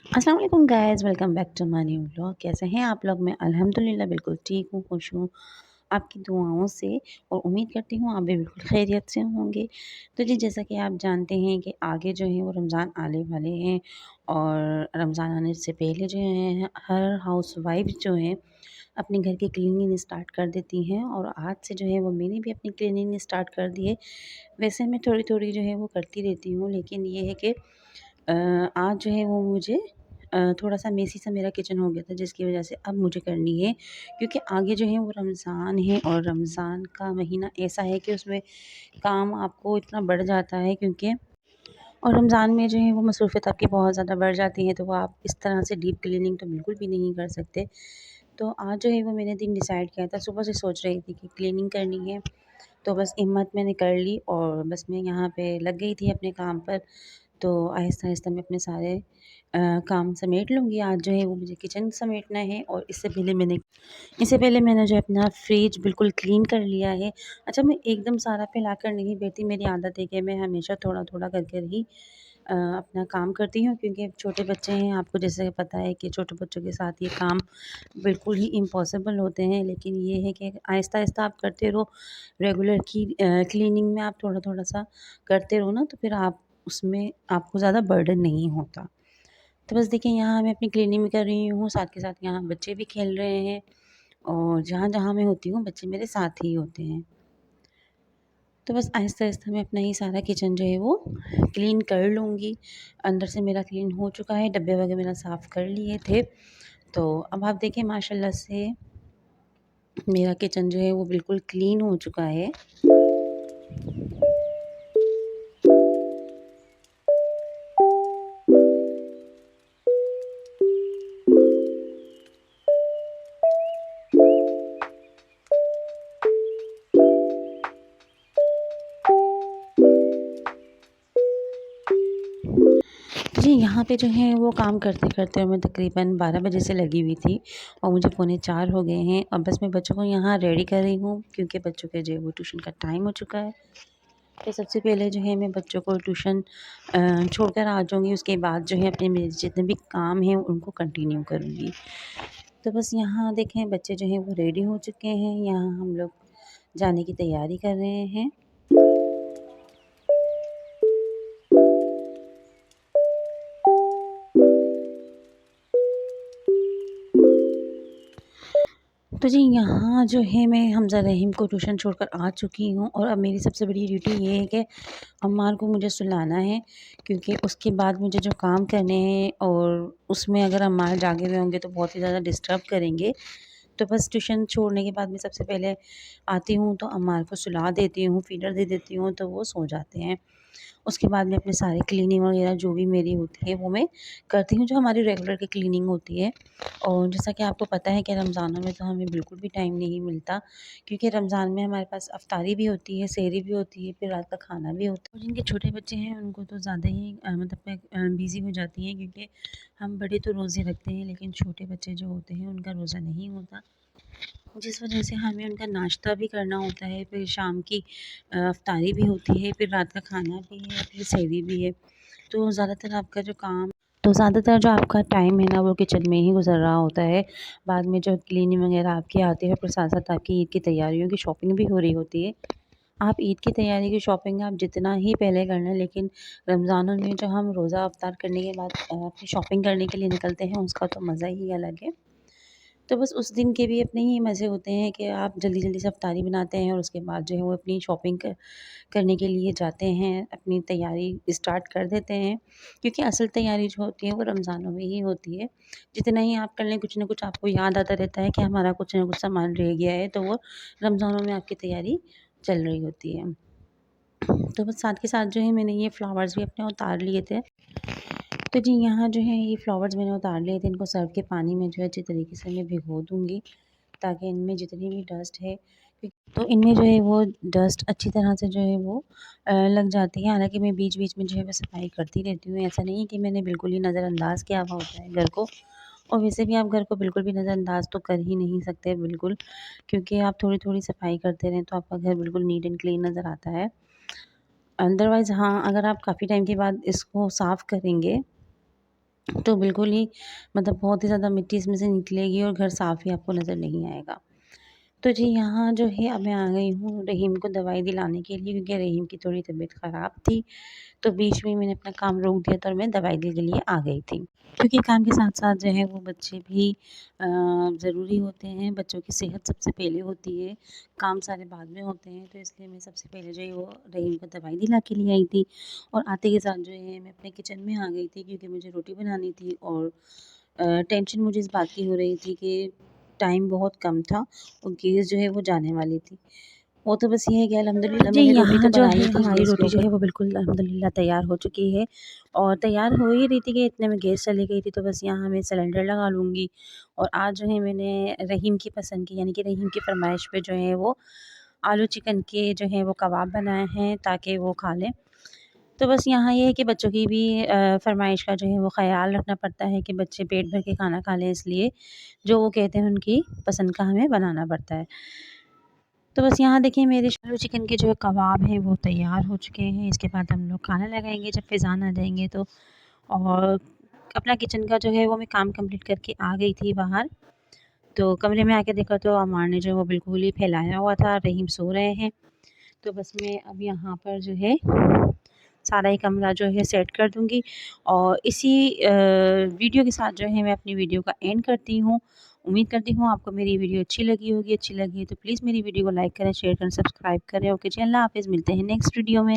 अस्सलाम वालेकुम guys, welcome back to my new vlog. कैसे हैं आप लोग? मैं अल्हम्दुलिल्लाह बिल्कुल ठीक हूँ, खुश हूँ आपकी दुआओं से और उम्मीद करती हूँ आप भी बिल्कुल खैरियत से होंगे। तो जी जैसा कि आप जानते हैं कि आगे जो है वो रमज़ान आने वाले हैं और रमज़ान आने से पहले जो है हर हाउसवाइफ जो है अपने घर की क्लीनिंग स्टार्ट कर देती हैं और आज से जो है वो मैंने भी अपनी क्लीनिंग स्टार्ट कर दी है। वैसे मैं थोड़ी-थोड़ी जो है वो करती रहती हूँ, लेकिन ये है कि आज जो है वो मुझे थोड़ा-सा मेसी सा मेरा किचन हो गया था, जिसकी वज़ह से अब मुझे करनी है, क्योंकि आगे जो है वो रमज़ान है और रमज़ान का महीना ऐसा है कि उसमें काम आपको इतना बढ़ जाता है, क्योंकि और रमज़ान में जो है वो मसरूफ़ियत आपकी बहुत ज़्यादा बढ़ जाती है, तो वो आप इस तरह से डीप क्लीनिंग तो बिल्कुल भी नहीं कर सकते। तो आज जो है वो मैंने दिन डिसाइड किया था, सुबह से सोच रही थी कि क्लीनिंग करनी है, तो बस हिम्मत मैंने कर ली और बस मैं यहाँ पे लग गई थी अपने काम पर। तो आहिस्ता-आहिस्ता मैं अपने सारे काम समेट लूँगी। आज जो है वो मुझे किचन समेटना है और इससे पहले मैंने जो है अपना फ्रिज बिल्कुल क्लीन कर लिया है। अच्छा, मैं एकदम सारा फैलाकर नहीं बैठी, मेरी आदत है कि मैं हमेशा थोड़ा-थोड़ा कर कर ही अपना काम करती हूँ, क्योंकि छोटे बच्चे हैं, आपको जैसे पता है कि छोटे बच्चों के साथ ये काम बिल्कुल ही इम्पॉसिबल होते हैं। लेकिन ये है कि आहिस्ता-आहिस्ता आप करते रहो, रेगुलर की क्लीनिंग में आप थोड़ा-थोड़ा सा करते रहो ना, तो फिर आप उसमें आपको ज़्यादा बर्डन नहीं होता। तो बस देखिए, यहाँ मैं अपनी क्लीनिंग भी कर रही हूँ, साथ के साथ यहाँ बच्चे भी खेल रहे हैं और जहाँ-जहाँ मैं होती हूँ बच्चे मेरे साथ ही होते हैं। तो बस आहिस्ता-आहिस्ता मैं अपना ये सारा किचन जो है वो क्लीन कर लूँगी। अंदर से मेरा क्लीन हो चुका है, डब्बे वगैरह मैंने साफ़ कर लिए थे। तो अब आप देखें, माशाल्लाह से मेरा किचन जो है वो बिल्कुल क्लीन हो चुका है। जी, यहाँ पे जो है वो काम करते-करते मैं तकरीबन 12 बजे से लगी हुई थी और मुझे पौने 4 हो गए हैं। अब बस मैं बच्चों को यहाँ रेडी कर रही हूँ, क्योंकि बच्चों के जो है वो ट्यूशन का टाइम हो चुका है। तो सबसे पहले जो है मैं बच्चों को ट्यूशन छोड़कर आ जाऊँगी, उसके बाद जो है अपने मेरे जितने भी काम हैं उनको कंटिन्यू करूँगी। तो बस यहाँ देखें, बच्चे जो हैं वो रेडी हो चुके हैं, यहाँ हम लोग जाने की तैयारी कर रहे हैं। तो जी यहाँ जो है मैं हमज़ा रहीम को ट्यूशन छोड़कर आ चुकी हूँ और अब मेरी सबसे बड़ी ड्यूटी ये है कि अम्मार को मुझे सुलाना है, क्योंकि उसके बाद मुझे जो काम करने हैं और उसमें अगर अम्मार जागे हुए होंगे तो बहुत ही ज़्यादा डिस्टर्ब करेंगे। तो बस ट्यूशन छोड़ने के बाद मैं सबसे पहले आती हूँ तो अम्मार को सुला देती हूँ, फ़ीडर दे देती हूँ, तो वो सो जाते हैं। उसके बाद मैं अपने सारे क्लीनिंग वगैरह जो भी मेरी होती है वो मैं करती हूँ, जो हमारी रेगुलर की क्लीनिंग होती है। और जैसा कि आपको पता है कि रमज़ानों में तो हमें बिल्कुल भी टाइम नहीं मिलता, क्योंकि रमज़ान में हमारे पास इफ्तारी भी होती है, सहरी भी होती है, फिर रात का खाना भी होता है। और जिनके छोटे बच्चे हैं उनको तो ज़्यादा ही बिज़ी हो जाती हैं, क्योंकि हम बड़े तो रोज़े रखते हैं, लेकिन छोटे बच्चे जो होते हैं उनका रोज़ा नहीं होता। जिस वजह से हमें उनका नाश्ता भी करना होता है, फिर शाम की इफ्तारी भी होती है, फिर रात का खाना भी है, फिर सहरी भी है। तो ज़्यादातर जो आपका टाइम है ना वो किचन में ही गुज़र रहा होता है। बाद में जो क्लीनिंग वगैरह आपकी आती है, फिर साथ-साथ आपकी ईद की तैयारियों की शॉपिंग भी हो रही होती है। आप ईद की तैयारी की शॉपिंग आप जितना ही पहले कर लें, लेकिन रमज़ानों में जो हम रोज़ा अफ्तार करने के बाद अपनी शॉपिंग करने के लिए निकलते हैं, उसका तो मज़ा ही अलग है। तो बस उस दिन के भी अपने ही मज़े होते हैं कि आप जल्दी-जल्दी से इफ्तारी बनाते हैं और उसके बाद जो है वो अपनी शॉपिंग करने के लिए जाते हैं, अपनी तैयारी स्टार्ट कर देते हैं। क्योंकि असल तैयारी जो होती है वो रमज़ानों में ही होती है। जितना ही आप कर लें, कुछ न कुछ आपको याद आता रहता है कि हमारा कुछ न कुछ सामान रह गया है, तो वो रमज़ानों में आपकी तैयारी चल रही होती है। तो बस साथ के साथ जो है मैंने ये फ्लावर्स भी अपने उतार लिए थे। तो जी यहाँ जो है ये फ्लावर्स मैंने उतार लिए थे, इनको सर्फ़ के पानी में जो है अच्छी तरीके से मैं भिगो दूँगी, ताकि इनमें जितनी भी डस्ट है तो इनमें जो है वो डस्ट अच्छी तरह से जो है वो लग जाती है। हालाँकि मैं बीच-बीच में जो है वो सफाई करती रहती हूँ, ऐसा नहीं है कि मैंने बिल्कुल ही नज़रअंदाज़ किया हुआ होता है घर को। और वैसे भी आप घर को बिल्कुल भी नज़रअंदाज़ तो कर ही नहीं सकते बिल्कुल, क्योंकि आप थोड़ी-थोड़ी सफाई करते रहें तो आपका घर बिल्कुल नीट एंड क्लीन नज़र आता है। अदरवाइज़ हाँ, अगर आप काफ़ी टाइम के बाद इसको साफ़ करेंगे तो बिल्कुल ही मतलब बहुत ही ज़्यादा मिट्टी इसमें से निकलेगी और घर साफ़ ही आपको नज़र नहीं आएगा। तो जी यहाँ जो है अब मैं आ गई हूँ रहीम को दवाई दिलाने के लिए, क्योंकि रहीम की थोड़ी तबीयत ख़राब थी। तो बीच में मैंने अपना काम रोक दिया था और मैं दवाई के लिए आ गई थी। क्योंकि काम के साथ-साथ जो है वो बच्चे भी ज़रूरी होते हैं, बच्चों की सेहत सबसे पहले होती है, काम सारे बाद में होते हैं। तो इसलिए मैं सबसे पहले जो है वो रहीम को दवाई दिला के लिए आई थी, और आते के साथ जो है मैं अपने किचन में आ गई थी, क्योंकि मुझे रोटी बनानी थी। और टेंशन मुझे इस बात की हो रही थी कि टाइम बहुत कम था और गैस जो है वो जाने वाली थी। वो तो बस ये है कि तो अल्हम्दुलिल्लाह जी मैंने रोटी तो यहाँ जो बना ली है थी हमारी गैस के रोटी जो ऊपर। है वो बिल्कुल अल्हम्दुलिल्लाह तैयार हो चुकी है, और तैयार हो ही रही थी कि इतने में गैस चली गई थी। तो बस यहाँ मैं सिलेंडर लगा लूँगी। और आज जो है मैंने रहीम की पसंद की, यानी कि रहीम की फ़रमाइश पे जो है वो आलू चिकन के जो है वो कबाब बनाए हैं, ताकि वो खा लें। तो बस यहाँ ये है कि बच्चों की भी फ़रमाइश का जो है वो ख़्याल रखना पड़ता है कि बच्चे पेट भर के खाना खा लें, इसलिए जो वो कहते हैं उनकी पसंद का हमें बनाना पड़ता है। तो बस यहाँ देखिए मेरे आलू चिकन के जो कबाब हैं वो तैयार हो चुके हैं। इसके बाद हम लोग खाना लगाएँगे जब फ़िज़ान आ जाएँगे तो। और अपना किचन का जो है वो मैं काम कंप्लीट करके आ गई थी बाहर। तो कमरे में आके देखा तो अमार ने जो है वो बिल्कुल ही फैलाया हुआ था, रहीम सो रहे हैं। तो बस मैं अब यहाँ पर जो है सारा ही कमरा जो है सेट कर दूँगी, और इसी वीडियो के साथ जो है मैं अपनी वीडियो का एंड करती हूँ। उम्मीद करती हूँ आपको मेरी वीडियो अच्छी लगी होगी। अच्छी लगी है तो प्लीज़ मेरी वीडियो को लाइक करें, शेयर करें, सब्सक्राइब करें। ओके जी, अल्लाह हाफ़िज़, मिलते हैं नेक्स्ट वीडियो में।